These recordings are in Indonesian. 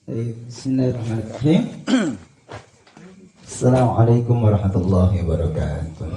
Bismillahirrahmanirrahim. Assalamualaikum warahmatullahi wabarakatuh.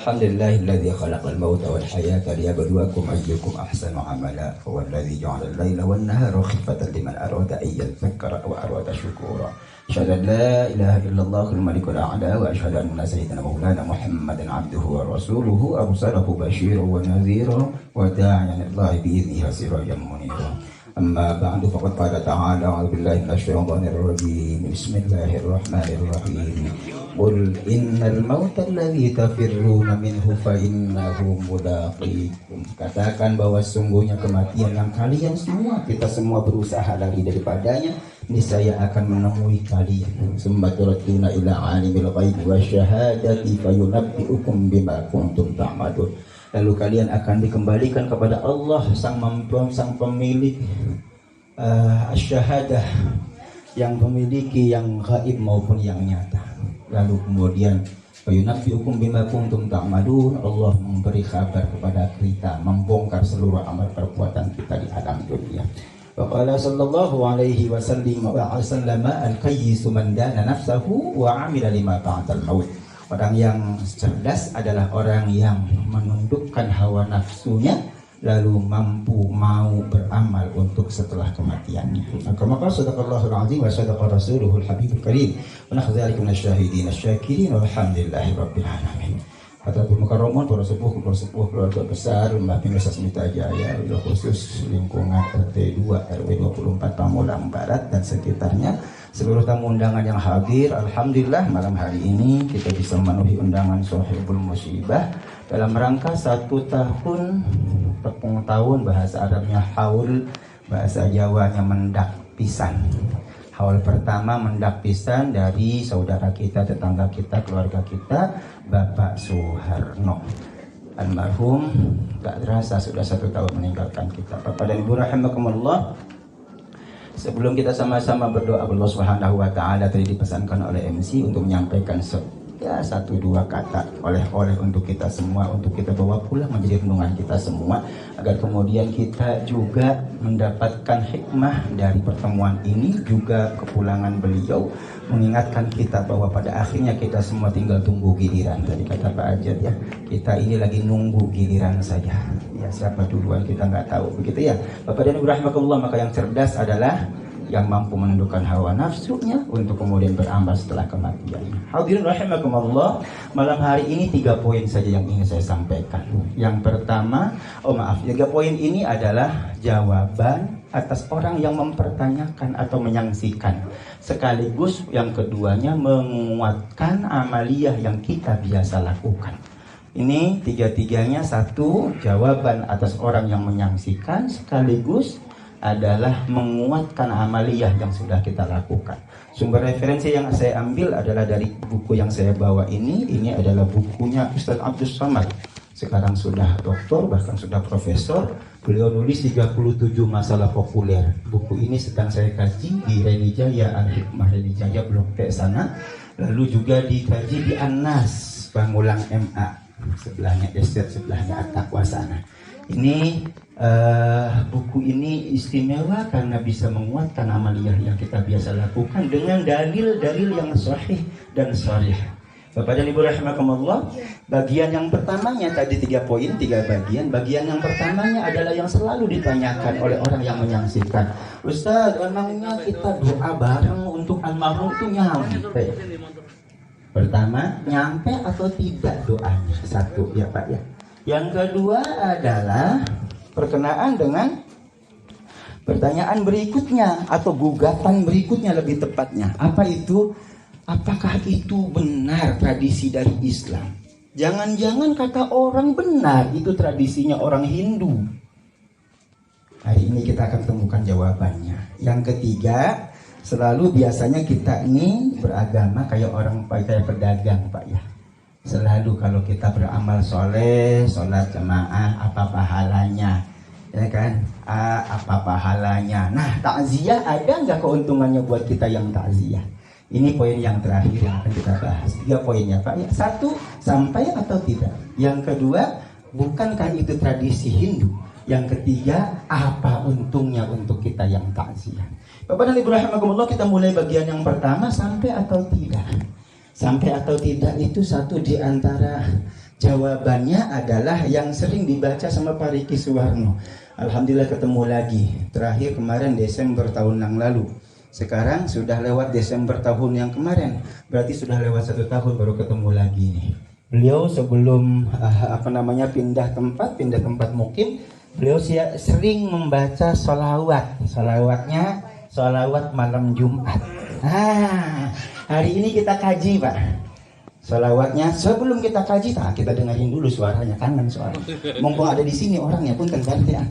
Alhamdulillahilladzi khalaqal mauta wal hayata liyabluwakum ayyukum ahsanu amala. Huwallazi ja'ala al-laila wan nahara khifatan liman arada an yadhakkara wa arada syukura. Asyhadu an la ilaha illallahul malikul a'la wa asyhadu anna sayyidina maulana Muhammadan abduhu wa rasuluhu arsalahu basyiran wa nadhiran wa da'iyan ilallahi bi idnihi sirajan munira. Amma ba'du faqad qala ta'ala a'udzu billahi minasy syaithanir rajim. Bismillahirrahmanirrahim. Qul innal mauta alladzi tafirruna minhu fa innahu mulaqikum. Katakan bahwa sungguhnya kematian yang kalian semua, kita semua berusaha lari daripadanya, niscaya akan menemui kalian. Summa turaduna ila alimil ghaibi wasyahadati fayunabbi'ukum bima kuntum ta'malun. Lalu kalian akan dikembalikan kepada Allah sang pemilik syahadah, yang memiliki yang gaib maupun yang nyata. Lalu kemudian fayunabbi'ukum bima kuntum ta'malun, Allah memberi kabar kepada kita, membongkar seluruh amal perbuatan kita di alam dunia. Wa qala sallallahu alaihi wasallam al-qayyisu man dana nafsahu wa 'amila lima ba'dal maut. Orang yang cerdas adalah orang yang menundukkan hawa nafsunya lalu mampu mau beramal untuk setelah kematiannya. Maka sadaqallahul azim wa sadaqa rasuluhul habibul karim. Wa nahdzalika minasyahidin asyakirin walhamdulillahi rabbil alamin. Hadratul mukarramun, para sepuh keluarga besar Mbah Pinggi Sasmita Jaya, khusus lingkungan RT 2 RW 24 Pamulang Barat dan sekitarnya, seluruh tamu undangan yang hadir. Alhamdulillah malam hari ini kita bisa memenuhi undangan Sohibul Musibah dalam rangka 1 tahun tepung tahun, bahasa Arabnya haul, bahasa Jawanya mendak pisan. Haul pertama mendak pisan dari saudara kita, tetangga kita, keluarga kita, Bapak Soeharno almarhum. Tak terasa sudah 1 tahun meninggalkan kita. Bapak dan Ibu rahimakumullah, sebelum kita sama-sama berdoa, Allah Subhanahu wa taala tadi dipesankan oleh MC untuk menyampaikan 1-2 kata oleh-oleh untuk kita semua, untuk kita bawa pulang menjadi renungan kita semua, agar kemudian kita juga mendapatkan hikmah dari pertemuan ini, juga kepulangan beliau mengingatkan kita bahwa pada akhirnya kita semua tinggal tunggu giliran. Tadi kata Pak Ajat ya, kita ini lagi nunggu giliran saja. Ya, siapa duluan kita nggak tahu, begitu ya. Bapak dan Ibu rahimakumullah, maka yang cerdas adalah yang mampu menundukkan hawa nafsunya untuk kemudian beramal setelah kematiannya. Hadirin rahimakumullah, malam hari ini 3 poin saja yang ingin saya sampaikan. Yang pertama, 3 poin ini adalah jawaban atas orang yang mempertanyakan atau menyangsikan. Sekaligus yang keduanya menguatkan amaliyah yang kita biasa lakukan. Ini 3-tiganya, 1 jawaban atas orang yang menyangsikan, sekaligus adalah menguatkan amaliyah yang sudah kita lakukan. Sumber referensi yang saya ambil adalah dari buku yang saya bawa ini. Ini adalah bukunya Ustaz Abdus Somad. Sekarang sudah doktor, bahkan sudah profesor. Beliau nulis 37 masalah populer. Buku ini sedang saya kaji di Reni Jaya, Al-Hikmah Reni Jaya Blok T sana. Lalu juga dikaji di An-Nas, Pamulang MA. Sebelahnya Estet, sebelahnya At-Taqwa sana. Ini buku ini istimewa karena bisa menguatkan amaliyah yang kita biasa lakukan dengan dalil-dalil yang sahih dan sharih. Bapak dan Ibu rahimakumullah, bagian yang pertamanya tadi 3 poin, 3 bagian. Bagian yang pertamanya adalah yang selalu ditanyakan oleh orang yang menyaksikan. Ustaz, emangnya kita doa bareng untuk almarhum itu nyampe? Pertama, nyampe atau tidak doanya? 1 ya Pak ya. Yang kedua adalah berkenaan dengan pertanyaan berikutnya atau gugatan berikutnya lebih tepatnya. Apa itu? Apakah itu benar tradisi dari Islam? Jangan-jangan kata orang benar itu tradisinya orang Hindu. Hari ini kita akan temukan jawabannya. Yang ketiga, selalu biasanya kita ini beragama kayak orang kayak pedagang Pak ya. Selalu kalau kita beramal soleh, sholat jamaah, apa pahalanya? Ya kan? Apa pahalanya? Nah, takziah ada nggak keuntungannya buat kita yang takziah? Ini poin yang terakhir yang akan kita bahas. 3 poinnya Pak. Ya, 1, sampai atau tidak? Yang kedua, bukankah itu tradisi Hindu? Yang ketiga, apa untungnya untuk kita yang takziah? Bapak dan Ibu rahimakumullah, kita mulai bagian yang pertama, sampai atau tidak. Sampai atau tidak itu satu di antara jawabannya adalah yang sering dibaca sama Pak Riki Suwarno. Alhamdulillah ketemu lagi. Terakhir kemarin Desember tahun yang lalu. Sekarang sudah lewat Desember tahun yang kemarin. Berarti sudah lewat 1 tahun baru ketemu lagi nih. Beliau sebelum pindah tempat mukim, beliau sering membaca sholawat. Sholawat malam Jumat. Hari ini kita kaji, Pak. Sholawatnya. Sebelum kita kaji, kita dengerin dulu suaranya, kangen suara. Mumpung ada di sini orangnya pun gantian.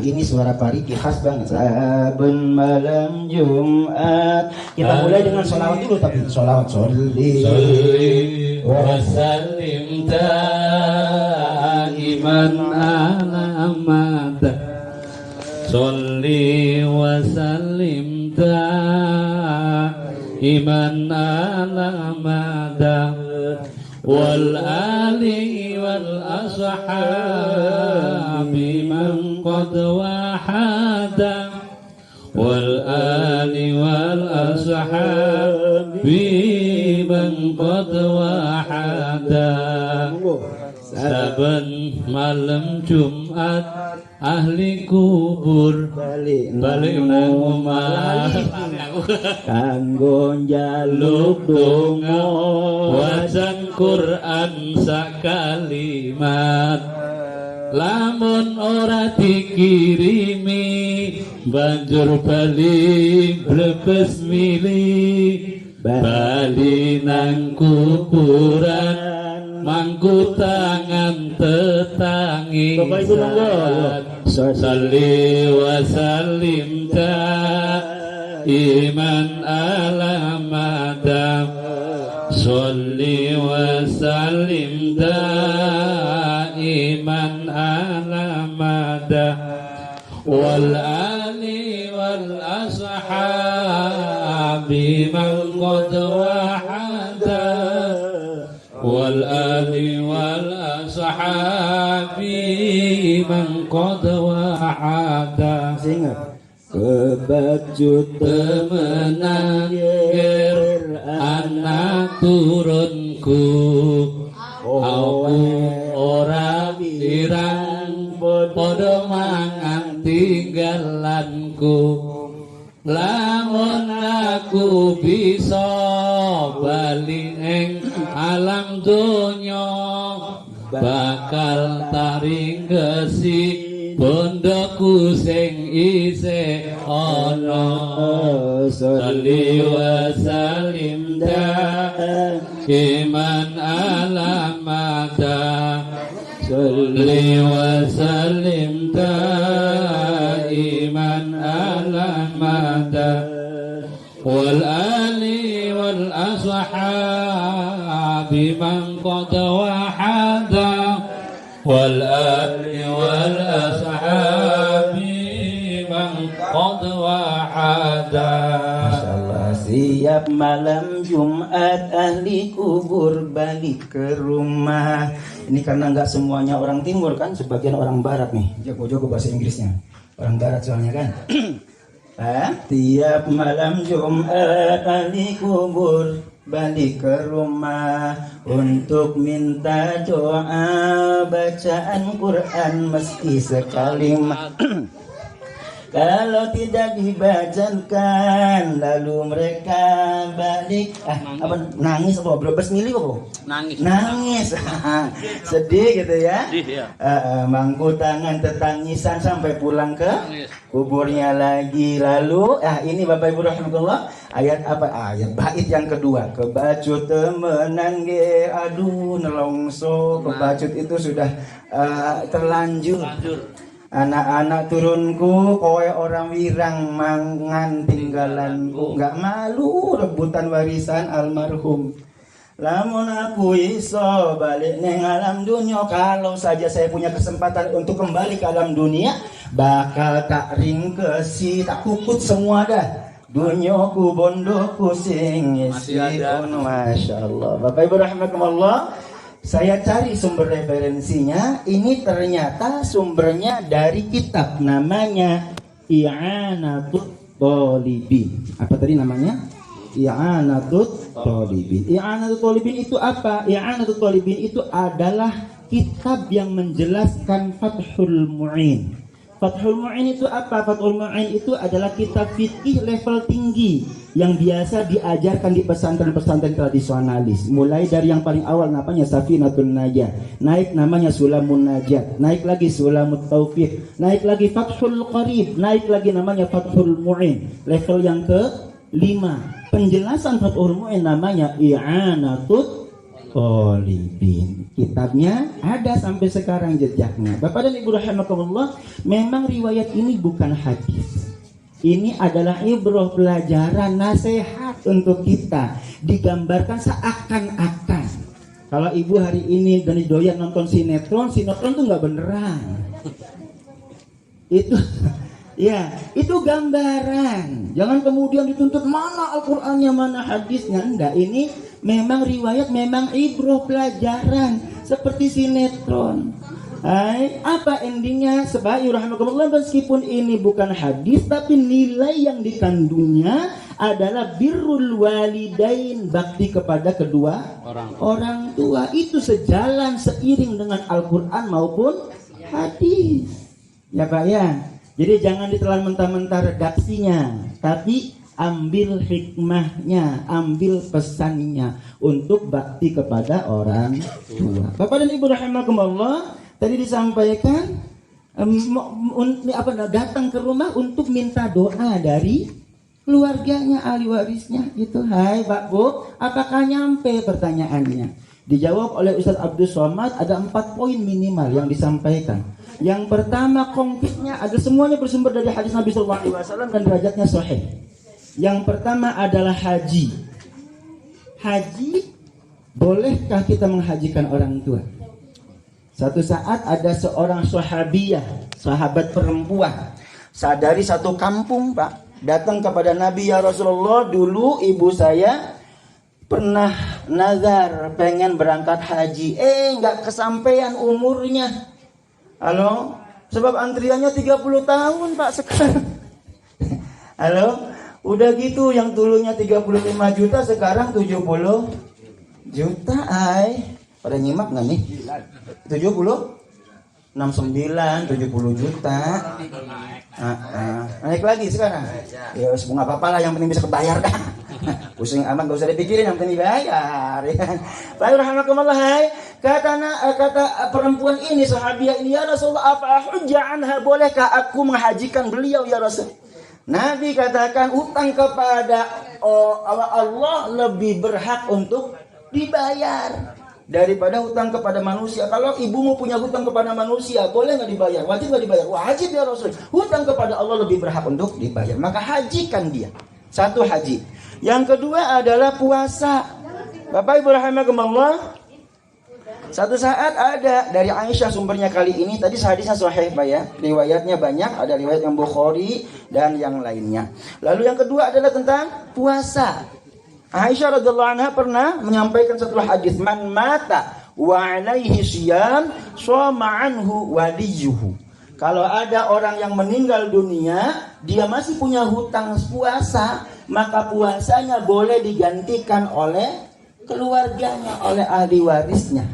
Ini suara Pak Riki khas banget. Saben malam Jumat. Kita mulai dengan sholawat dulu, tapi sholawat sholli wa sallim daiman ala mada. Sholli wa sallim daiman ala mada. Wal ali wal ashabi man qad wahada. Wal ali wal ashabi man qad wahada. Saben malam Jumat ahli kubur balik nang omah kanggo njaluk donga wacan Quran sakalimat. Lamun ora dikirimi banjur bali brebes mili bali nang kuburan mangku tangan tetangi. Bapak Ibu monggo. Sholli wa sallim daiman ala madam. Sholli wa sallim daiman ala madam. Wal ali wal ashabi man qad wahada. Wal ali wal ashabi man qad wahada. Kebacut temenan ger anak turunku. Aku ora pirang padha mangan tinggalanku. Lamun aku bisa bali ing alam donya bakal taringgesi bondoku sing isih ana. Sholli wa sallim daiman ala madam. Sholli wa sallim daiman ala madam. Wal ali wal ashabi man qad wahada. Wal ali wal ashabi man qad wahada. Masyaallah, siap malam Jumat ahli kubur balik ke rumah. Ini karena nggak semuanya orang timur kan, sebagian orang barat nih. Jago-jago bahasa Inggrisnya. Orang barat soalnya kan. Tiap malam Jumat ahli kubur balik ke rumah untuk minta doa bacaan Quran meski sekali. Kalau tidak dibacakan lalu mereka balik nangis apa berbes milih apa? Nangis. Sedih gitu ya. Mangku tangan tetangisan sampai pulang ke kuburnya lagi. Lalu ini Bapak Ibu rahimakumullah, ayat apa? Ayat bait yang kedua. Kebacut temenan ge aduh nelongso. Kebacut itu sudah terlanjur. Anak-anak turunku kowe orang wirang mangan tinggalanku, nggak malu rebutan warisan almarhum. Lamun aku iso balik neng alam dunia, kalau saja saya punya kesempatan untuk kembali ke alam dunia, bakal tak ringkesi, tak kukut semua dah. Dunyaku bondoku sing isi. Masya Allah. Bapak Ibu rahimakumullah, Saya cari sumber referensinya, ini ternyata sumbernya dari kitab namanya I'anatul Thalibin. Apa tadi namanya? I'anatul Thalibin. I'anatul Thalibin itu apa? I'anatul Thalibin itu adalah kitab yang menjelaskan Fathul Mu'in. Fathul Mu'in itu apa? Fathul Mu'in itu adalah kitab fikih level tinggi yang biasa diajarkan di pesantren-pesantren tradisionalis. Mulai dari yang paling awal namanya Safinatun Najah, naik namanya Sulamun Najat, naik lagi Sulamut Taufiq, naik lagi Fathul Qarib, naik lagi namanya Fathul Mu'in. Level yang ke-5. Penjelasan Fathul Mu'in namanya I'anatul Thalibin. Kitabnya ada sampai sekarang jejaknya. Bapak dan Ibu rahimakumullah, memang riwayat ini bukan hadis. Ini adalah ibrah, pelajaran, nasihat untuk kita. Digambarkan seakan-akan kalau ibu hari ini dan doyan nonton sinetron tuh nggak beneran. Itu ya, itu gambaran. Jangan kemudian dituntut mana Al-Qur'annya, mana hadisnya. Enggak, ini memang riwayat, memang ibrah, pelajaran seperti sinetron. Apa endingnya? Sebagai rahmatullah, meskipun ini bukan hadis, tapi nilai yang dikandungnya adalah birrul walidain, bakti kepada kedua orang tua. Itu sejalan seiring dengan Al-Quran maupun hadis. Ya Pak ya. Jadi jangan ditelan mentah-mentah redaksinya, tapi ambil hikmahnya, ambil pesannya untuk bakti kepada orang tua. Bapak dan Ibu rahimakumullah, tadi disampaikan datang ke rumah untuk minta doa dari keluarganya, ahli warisnya gitu. Hai Pak Bu, apakah nyampe pertanyaannya? Dijawab oleh Ustaz Abdul Somad, ada 4 poin minimal yang disampaikan. Yang pertama, konkretnya ada, semuanya bersumber dari hadis Nabi SAW dan derajatnya sahih. Yang pertama adalah haji. Haji, bolehkah kita menghajikan orang tua? Satu saat ada seorang sahabiyah, sahabat perempuan, dari satu kampung Pak, datang kepada Nabi, ya Rasulullah, dulu ibu saya pernah nazar pengen berangkat haji, nggak kesampaian umurnya. Halo, sebab antriannya 30 tahun Pak sekarang. Halo, udah gitu yang dulunya 35 juta sekarang 70 juta. Pada nyimak nggak nih? 70? 69, 70 juta. Naik lagi sekarang. Ya nggak apa-apa lah, yang penting bisa kebayar dah. Pusing amat, gak usah dipikirin, yang penting dibayar. Baik, rahmatullah. Kata perempuan ini, sahabiah ini, ya Rasulullah, apa hujjah anha, bolehkah aku menghajikan beliau ya Rasul? Nabi katakan, utang kepada Allah lebih berhak untuk dibayar daripada hutang kepada manusia. Kalau ibumu punya hutang kepada manusia, boleh nggak dibayar? Wajib nggak dibayar? Wajib ya Rasul. Hutang kepada Allah lebih berhak untuk dibayar. Maka hajikan dia. Satu, haji. Yang kedua adalah puasa. Bapak Ibu rahimakumullah, satu saat ada dari Aisyah sumbernya kali ini. Tadi hadisnya sahih Pak ya. Riwayatnya banyak, ada riwayat yang Bukhari dan yang lainnya. Lalu yang kedua adalah tentang puasa. Aisyah radhiyallahu anha pernah menyampaikan satu hadis, man mata wa alaihi syiyam shoma anhu waliyuhu. Kalau ada orang yang meninggal dunia, dia masih punya hutang puasa, maka puasanya boleh digantikan oleh keluarganya, oleh ahli warisnya.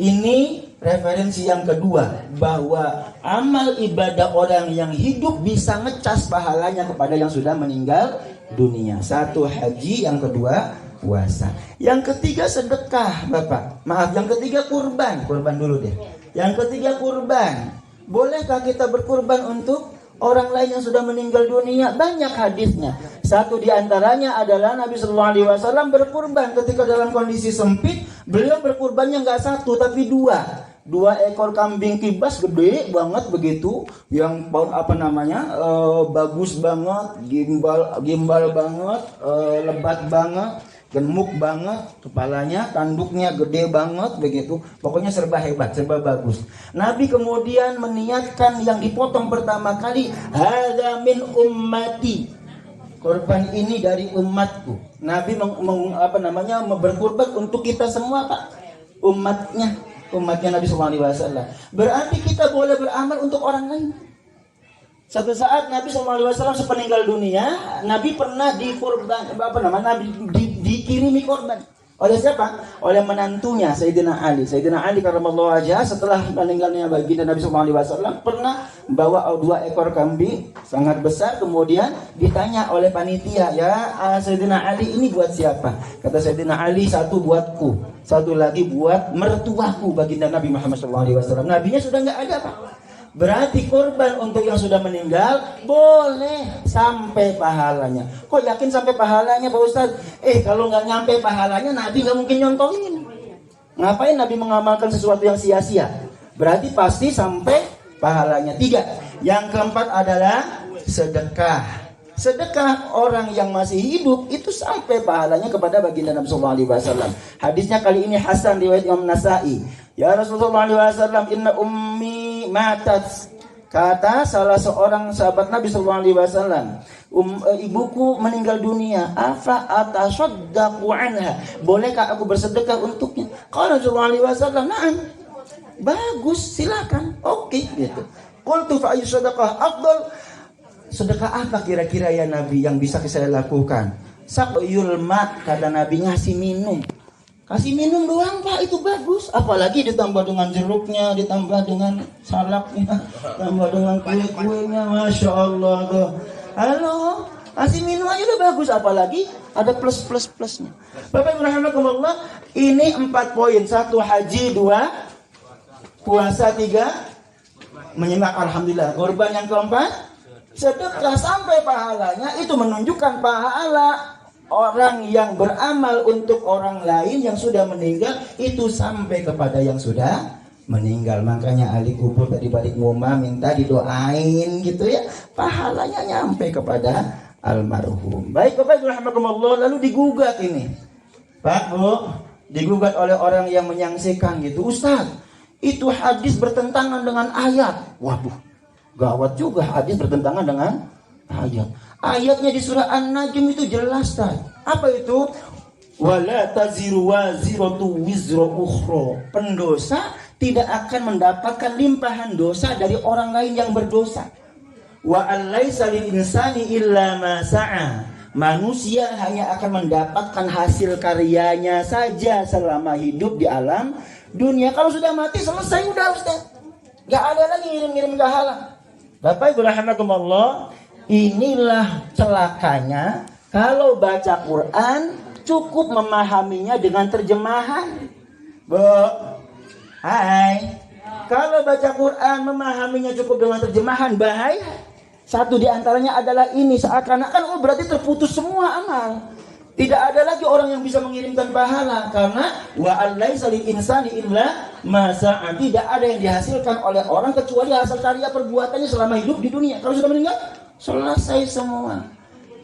Ini referensi yang kedua, bahwa amal ibadah orang yang hidup bisa ngecas pahalanya kepada yang sudah meninggal dunia. Satu, haji. Yang kedua, puasa. Yang ketiga, sedekah Bapak. Maaf, yang ketiga kurban. Kurban dulu deh. Yang ketiga, kurban. Bolehkah kita berkurban untuk orang lain yang sudah meninggal dunia? Banyak hadisnya. Satu di antaranya adalah Nabi SAW berkurban ketika dalam kondisi sempit. Beliau berkurbannya nggak satu tapi dua ekor kambing kibas gede banget begitu, yang bagus banget, gimbal banget, lebat banget, gemuk banget, kepalanya, tanduknya gede banget begitu. Pokoknya serba hebat, serba bagus. Nabi kemudian meniatkan yang dipotong pertama kali, hadza min ummati, korban ini dari umatku. Nabi berkurban untuk kita semua Pak. umatnya Nabi SAW. Berarti kita boleh beramal untuk orang lain. Satu saat Nabi SAW sepeninggal dunia, Nabi pernah dikirimi korban. Oleh siapa? Oleh menantunya Sayyidina Ali. Sayyidina Ali karramallahu wajhah setelah meninggalnya baginda Nabi SAW pernah bawa 2 ekor kambing sangat besar, kemudian ditanya oleh panitia, ya Sayyidina Ali ini buat siapa? Kata Sayyidina Ali, satu buatku, satu lagi buat mertuaku baginda Nabi Muhammad SAW. Nabinya sudah nggak ada, Pak. Berarti korban untuk yang sudah meninggal boleh sampai pahalanya. Kok yakin sampai pahalanya Pak Ustaz? Kalau nggak nyampe pahalanya Nabi nggak mungkin nyontohin. Ngapain Nabi mengamalkan sesuatu yang sia-sia? Berarti pasti sampai pahalanya. 3. Yang keempat adalah sedekah. Sedekah orang yang masih hidup itu sampai pahalanya kepada baginda Nabi SAW. Hadisnya kali ini Hasan riwayat Imam Nasai. Ya Rasulullah SAW, inna ummi matat. Kata salah seorang sahabat Nabi SAW, ibuku meninggal dunia. Afa atasaddaqu anha. Bolehkah aku bersedekah untuknya? Qala Rasulullah SAW, na'am. Bagus, silakan. Oke, gitu. Qultu fa ayyu sadaqah afdal? Sedekah apa kira-kira ya Nabi yang bisa saya lakukan? Saqyul ma, kata Nabi, ngasih minum. Kasih minum doang Pak, itu bagus. Apalagi ditambah dengan jeruknya, ditambah dengan salaknya, ditambah dengan kue-kuenya, Masya Allah tuh. Halo, kasih minum aja udah bagus. Apalagi ada plus-plus-plusnya. Bapak Ibu rahimakumullah, ini 4 poin. 1 haji, 2 puasa, 3 menyimak alhamdulillah. Korban yang keempat, sedekah sampai pahalanya. Itu menunjukkan pahala orang yang beramal untuk orang lain yang sudah meninggal itu sampai kepada yang sudah meninggal. Makanya ahli kubur tadi balik ngomah minta didoain gitu ya, pahalanya nyampe kepada almarhum. Baik Bapak Ibu rahimakumullah, lalu digugat ini Pak Bu, digugat oleh orang yang menyaksikan gitu. Ustaz, itu hadis bertentangan dengan ayat. Waduh, gawat juga, hadis bertentangan dengan ayat. Ayatnya di surah An-Najm itu jelas kan. Apa itu? Wala taziru waziratu wizra ukhra. Pendosa tidak akan mendapatkan limpahan dosa dari orang lain yang berdosa. Wa alaisa lil insani illa ma sa'a. Manusia hanya akan mendapatkan hasil karyanya saja selama hidup di alam dunia. Kalau sudah mati selesai udah Ustaz. Enggak ada lagi ngirim-ngirim gahala. Bapak Ibu rahimakumullah, inilah celakanya kalau baca Quran cukup memahaminya dengan terjemahan. Bu, hai. Kalau baca Quran memahaminya cukup dengan terjemahan, bahaya. Satu di antaranya adalah ini, seakan-akan berarti terputus semua amal. Tidak ada lagi orang yang bisa mengirimkan pahala, karena wa alaisa lil insani illa ma sa'a. Tidak ada yang dihasilkan oleh orang kecuali hasil karya perbuatannya selama hidup di dunia. Kalau sudah meninggal, selesai semua.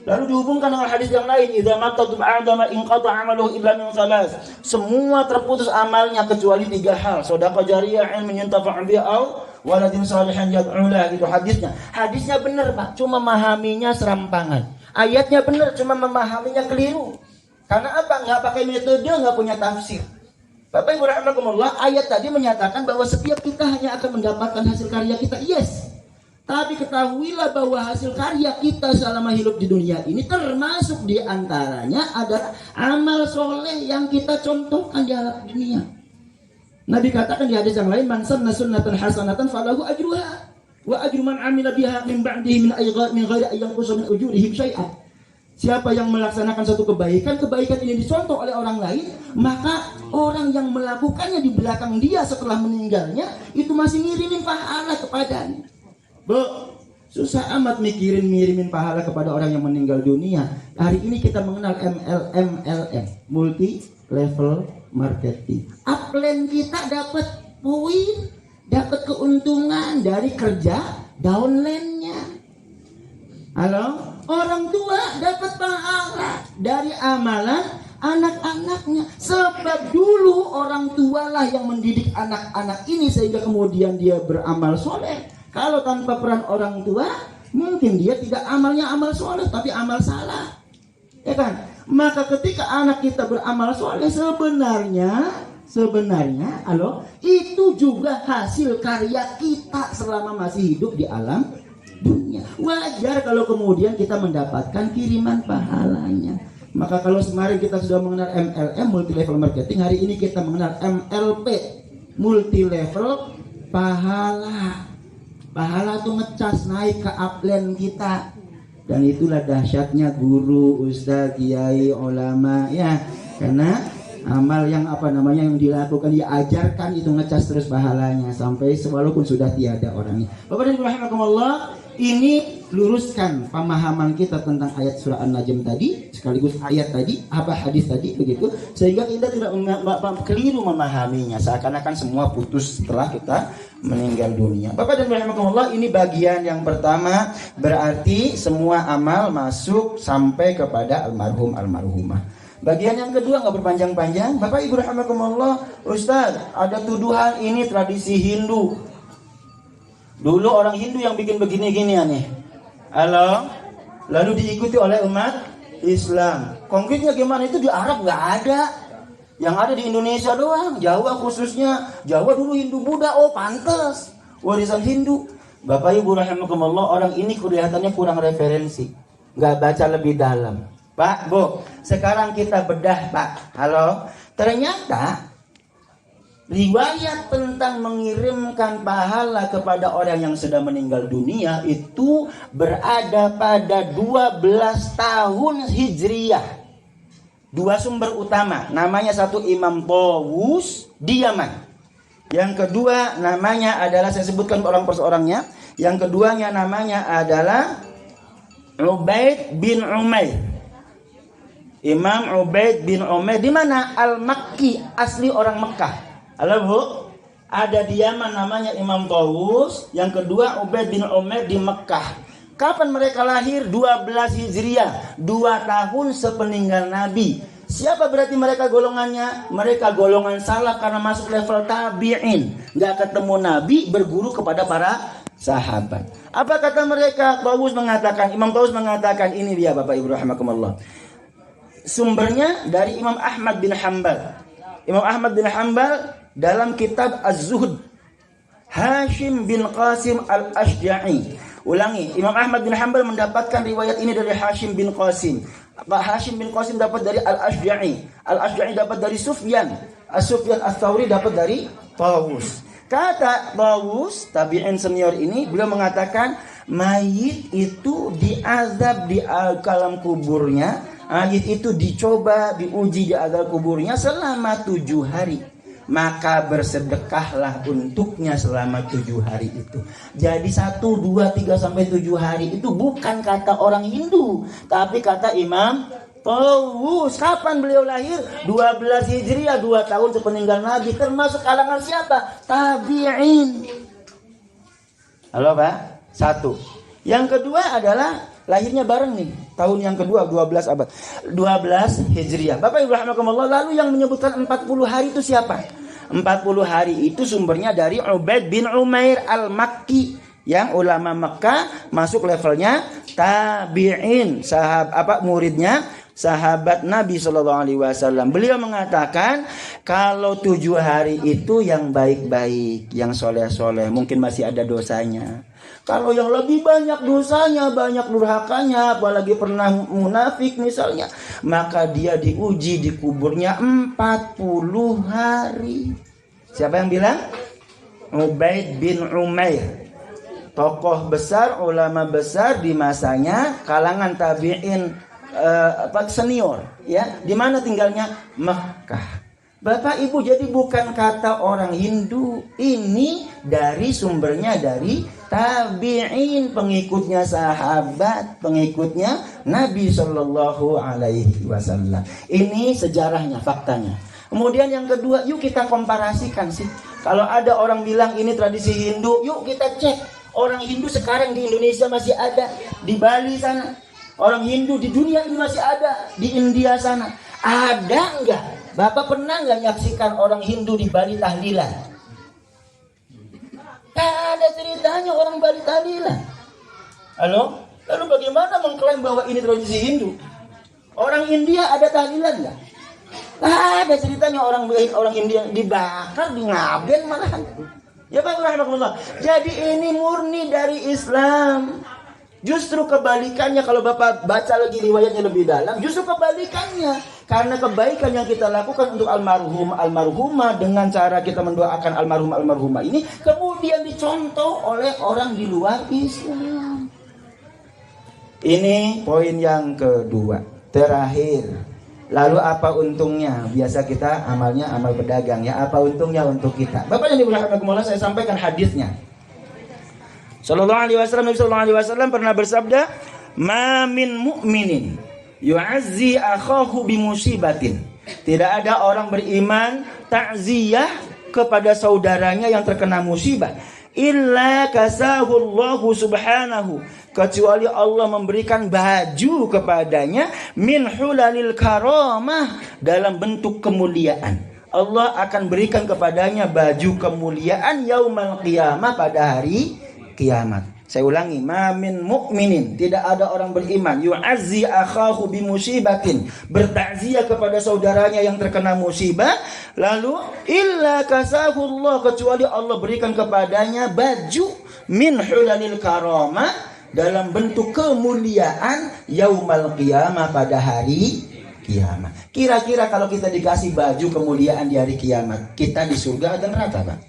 Lalu dihubungkan dengan hadis yang lain, idza mata adama inqata amaluhu illa min salas. Semua terputus amalnya kecuali 3 hal. Shadaqah jariyah, ilmun yuntafa'u bihi, aw waladin shalihan yad'u lahu. Itu hadisnya. Hadisnya benar, Pak, cuma memahaminya serampangan. Ayatnya benar, cuma memahaminya keliru. Karena apa? Enggak pakai metode, enggak punya tafsir. Bapak Ibu rahimakumullah, ayat tadi menyatakan bahwa setiap kita hanya akan mendapatkan hasil karya kita. Yes. Tapi ketahuilah bahwa hasil karya kita selama hidup di dunia ini termasuk di antaranya adalah amal soleh yang kita contohkan di alam dunia. Nabi katakan di hadis yang lain, man sanna sunnatan hasanatan falahu ajruha wa ajru man amila biha min ba'dihi min ghairi an yanqusa min ujurihim syai'an. Siapa yang melaksanakan satu kebaikan, kebaikan ini dicontoh oleh orang lain, maka orang yang melakukannya di belakang dia setelah meninggalnya itu masih ngirimin pahala kepadanya. Bu, susah amat ngirimin pahala kepada orang yang meninggal dunia. Hari ini kita mengenal MLM, multi level marketing. Upline kita dapat poin, dapat keuntungan dari kerja downline-nya. Halo, orang tua dapat pahala dari amalan anak-anaknya. Sebab dulu orang tualah yang mendidik anak-anak ini sehingga kemudian dia beramal soleh. Kalau tanpa peran orang tua, mungkin dia tidak amalnya amal soleh, tapi amal salah, ya kan? Maka ketika anak kita beramal soleh, sebenarnya sebenarnya itu juga hasil karya kita selama masih hidup di alam dunia. Wajar kalau kemudian kita mendapatkan kiriman pahalanya. Maka kalau kemarin kita sudah mengenal MLM, multi level marketing, hari ini kita mengenal MLP, multi level pahala. Pahala tuh ngecas naik ke upline kita. Dan itulah dahsyatnya guru, ustaz, kiai, ulama ya. Karena amal yang yang dilakukan, diajarkan itu ngecas terus pahalanya sampai walaupun sudah tiada orangnya. Bapak dan Ibu rahimakumullah, ini luruskan pemahaman kita tentang ayat surah An-Najm tadi, sekaligus ayat tadi, hadis tadi begitu, sehingga kita tidak keliru memahaminya seakan-akan semua putus setelah kita meninggal dunia. Bapak dan Ibu rahimakumullah, ini bagian yang pertama, berarti semua amal masuk sampai kepada almarhum almarhumah. Bagian yang kedua nggak berpanjang-panjang. Bapak Ibu rahimakumullah, Ustaz, ada tuduhan ini tradisi Hindu. Dulu orang Hindu yang bikin begini-gini aneh. Lalu diikuti oleh umat Islam. Konkretnya gimana? Itu di Arab nggak ada. Yang ada di Indonesia doang. Jawa khususnya. Jawa dulu Hindu Buddha. Oh pantas warisan Hindu. Bapak Ibu rahimakumullah, orang ini kelihatannya kurang referensi, nggak baca lebih dalam. Pak, Bu, sekarang kita bedah, Pak. Ternyata riwayat tentang mengirimkan pahala kepada orang yang sudah meninggal dunia itu berada pada 12 tahun Hijriyah. Dua sumber utama, namanya satu Imam Tawus di Yaman. Yang kedua namanya adalah, saya sebutkan orang perseorangnya. Yang keduanya namanya adalah Ubaid bin Umair. Imam Ubaid bin Umair di mana? Al-Makki, asli orang Mekah. Halo Bu, ada di Yaman namanya Imam Tawus. Yang kedua Ubaid bin Umair di Mekah. Kapan mereka lahir? 12 Hijriah, 2 tahun sepeninggal Nabi. Siapa berarti mereka golongannya? Mereka golongan salaf karena masuk level tabi'in. Gak ketemu Nabi, berguru kepada para sahabat. Apa kata mereka? Imam Tawus mengatakan, ini dia Bapak Ibu rahimakumullah. Sumbernya dari Imam Ahmad bin Hanbal. Imam Ahmad bin Hanbal dalam kitab Az-Zuhd, Hashim bin Qasim Al-Ashja'i. Ulangi, Imam Ahmad bin Hanbal mendapatkan riwayat ini dari Hashim bin Qasim. Hashim bin Qasim dapat dari Al-Ashja'i. Al-Ashja'i dapat dari Sufyan. Sufyan Ats-Tsauri dapat dari Tawus. Kata Tawus, tabi'in senior ini, beliau mengatakan mayit itu diazab di alam kuburnya. Mayit itu dicoba, diuji di alam kuburnya selama 7 hari. Maka bersedekahlah untuknya selama 7 hari itu. Jadi 1, 2, 3 sampai 7 hari itu bukan kata orang Hindu, tapi kata Imam Tawus. Kapan beliau lahir? 12 Hijriah, 2 tahun sepeninggal Nabi. Termasuk kalangan siapa? Tabi'in. Halo Pak? 1. Yang kedua adalah lahirnya bareng nih. Tahun yang kedua 12 abad. 12 Hijriah. Bapak Ibu rahimakumullah, lalu yang menyebutkan 40 hari itu siapa? 40 hari itu sumbernya dari Ubaid bin Umair Al-Makki, yang ulama Mekah, masuk levelnya tabi'in, muridnya sahabat Nabi SAW. Beliau mengatakan kalau 7 hari itu yang baik-baik, yang soleh-soleh, mungkin masih ada dosanya. Kalau yang lebih banyak dosanya, banyak durhakanya, apalagi pernah munafik misalnya, maka dia diuji di kuburnya 40 hari. Siapa yang bilang? Ubaid bin Umair. Tokoh besar, ulama besar di masanya, kalangan tabi'in senior, ya. Di mana tinggalnya? Mekah. Bapak Ibu, jadi bukan kata orang Hindu, ini dari sumbernya dari tabi'in, pengikutnya sahabat, pengikutnya Nabi Shallallahu Alaihi Wasallam. Ini sejarahnya, faktanya. Kemudian yang kedua, yuk kita komparasikan sih. Kalau ada orang bilang ini tradisi Hindu, yuk kita cek. Orang Hindu sekarang di Indonesia masih ada, di Bali sana. Orang Hindu di dunia ini masih ada, di India sana. Ada enggak? Bapak pernah nggak nyaksikan orang Hindu di Bali tahlilan? Tak ada ceritanya orang Bali tahlilan. Halo? Lalu bagaimana mengklaim bahwa ini tradisi Hindu? Orang India ada tahlilan nggak? Ada ceritanya orang India dibakar, di ngaben malahan. Ya Pak rahmatullah. Jadi ini murni dari Islam. Justru kebalikannya, kalau Bapak baca lagi riwayatnya lebih dalam, justru kebalikannya. Karena kebaikan yang kita lakukan untuk almarhum, almarhumah, dengan cara kita mendoakan almarhum, almarhumah ini, kemudian dicontoh oleh orang di luar Islam. Ini poin yang kedua. Terakhir, lalu apa untungnya? Biasa kita amalnya amal pedagang ya. Apa untungnya untuk kita? Bapak yang dimuliakan, saya sampaikan hadisnya. Sallallahu alaihi wasallam, Nabi sallallahu alaihi wasallam pernah bersabda, "Ma min mu'minin yu'azzi akhahu bi musibatin." Tidak ada orang beriman takziah kepada saudaranya yang terkena musibah, illa kasahullahu subhanahu, kecuali Allah memberikan baju kepadanya, min hulalil karamah, dalam bentuk kemuliaan. Allah akan berikan kepadanya baju kemuliaan yaumal qiyamah, pada hari kiamat. Saya ulangi, ma min mu'minin, tidak ada orang beriman yu'azzi akhahu bi musibatin, bertakziah kepada saudaranya yang terkena musibah, lalu illa kasahullah, kecuali Allah berikan kepadanya baju min hulalil karamah, dalam bentuk kemuliaan yaumal qiyamah, pada hari kiamat. Kira-kira kalau kita dikasih baju kemuliaan di hari kiamat, kita di surga atau neraka, Pak?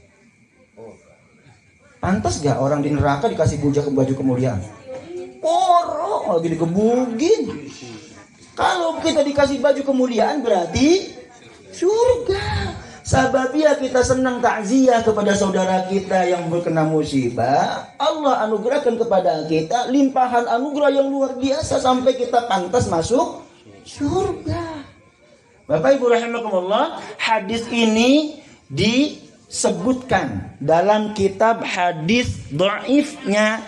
Pantas gak orang di neraka dikasih baju kemuliaan? Porok lagi digebugin. Kalau kita dikasih baju kemuliaan berarti surga. Sababia kita senang takziah kepada saudara kita yang berkena musibah, Allah anugerahkan kepada kita limpahan anugerah yang luar biasa sampai kita pantas masuk surga. Bapak Ibu rahimakumullah, hadis ini disebutkan dalam kitab hadis dhaifnya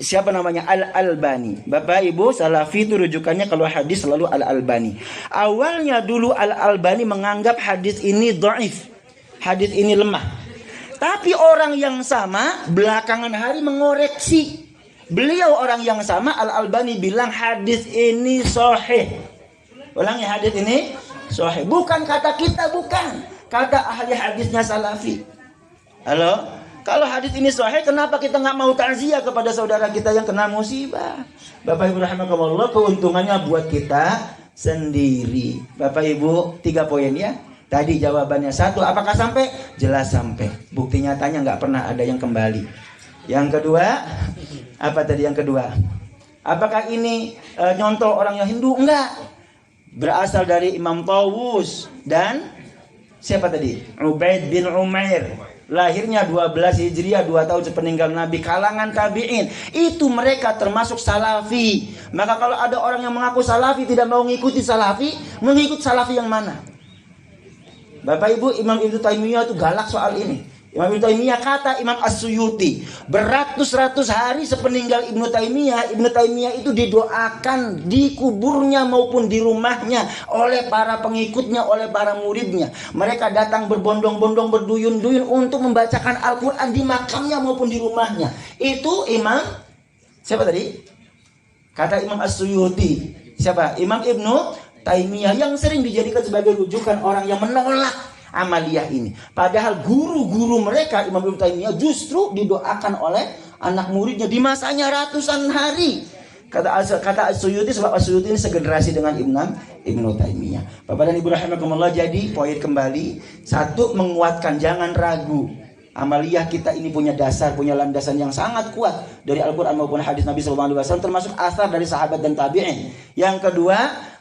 siapa namanya? Al-Albani. Bapak Ibu, Salafi itu rujukannya kalau hadis selalu Al-Albani. Awalnya dulu Al-Albani menganggap hadis ini dhaif, hadis ini lemah. Tapi orang yang sama belakangan hari mengoreksi. Beliau orang yang sama, Al-Albani bilang hadis ini sahih. Ulangi, hadis ini sahih. Bukan kata kita, bukan kata ahli hadisnya Salafi. Halo? Kalau hadis ini sahih, kenapa kita nggak mau takziah kepada saudara kita yang kena musibah? Bapak Ibu rahimakumullah, keuntungannya buat kita sendiri. Bapak Ibu, 3 poin ya. Tadi jawabannya 1, apakah sampai? Jelas sampai. Bukti nyatanya nggak pernah ada yang kembali. Yang kedua, apa tadi yang kedua? Apakah ini nyontoh orang yang Hindu? Enggak. Berasal dari Imam Tawus dan siapa tadi? Ubaid bin Umair. Lahirnya 12 Hijriah, 2 tahun sepeninggal Nabi, kalangan tabi'in. Itu mereka termasuk Salafi. Maka kalau ada orang yang mengaku Salafi tidak mau mengikuti Salafi, mengikuti Salafi yang mana? Bapak Ibu, Imam Ibnu Taimiyah itu galak soal ini. Imam Ibnu Taimiyah, kata Imam As-Suyuti, beratus-ratus hari sepeninggal Ibnu Taimiyah itu didoakan di kuburnya maupun di rumahnya oleh para pengikutnya, oleh para muridnya. Mereka datang berbondong-bondong, berduyun-duyun untuk membacakan Al-Quran di makamnya maupun di rumahnya. Itu Imam siapa tadi? Kata Imam As-Suyuti. Siapa? Imam Ibnu Taimiyah, yang sering dijadikan sebagai rujukan orang yang menolak amaliyah ini. Padahal guru-guru mereka, Imam Ibnu Taimiyah, justru didoakan oleh anak muridnya di masanya ratusan hari. Kata As-Suyuti, sebab As-Suyuti ini segenerasi dengan Ibnu Taimiyah. Bapak dan Ibu rahimakumullah, jadi poin kembali, 1, menguatkan, jangan ragu. Amaliyah kita ini punya dasar, punya landasan yang sangat kuat dari Al-Quran maupun hadis Nabi SAW, termasuk asar dari sahabat dan tabi'in. Yang kedua,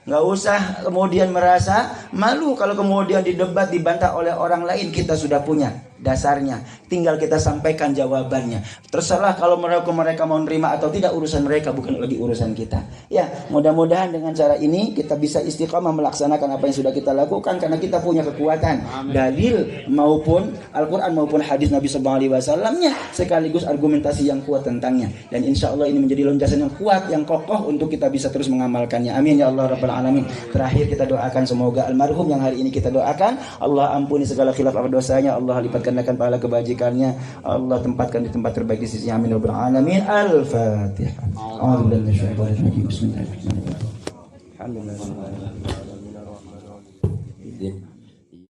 nggak usah kemudian merasa malu kalau kemudian didebat, dibantah oleh orang lain. Kita sudah punya dasarnya, tinggal kita sampaikan jawabannya. Terserah kalau mereka mau nerima atau tidak, urusan mereka, bukan lagi urusan kita. Ya, mudah-mudahan dengan cara ini kita bisa istiqamah melaksanakan apa yang sudah kita lakukan, karena kita punya kekuatan dalil maupun Al-Quran maupun hadis Nabi SAW-nya, sekaligus argumentasi yang kuat tentangnya. Dan insya Allah ini menjadi landasan yang kuat, yang kokoh untuk kita bisa terus mengamalkannya. Amin ya Allah Rabbal Alamin. Terakhir kita doakan semoga almarhum yang hari ini kita doakan, Allah ampuni segala khilaf dosanya, Allah lipat gandakan pahala kebajikannya, Allah tempatkan di tempat terbaik di sisi. Amin ya rabbal alamin. Al-Fatihah. A'udzu billahi minasyaitonir rajim. Bismillahirrahmanirrahim. Alhamdulillah.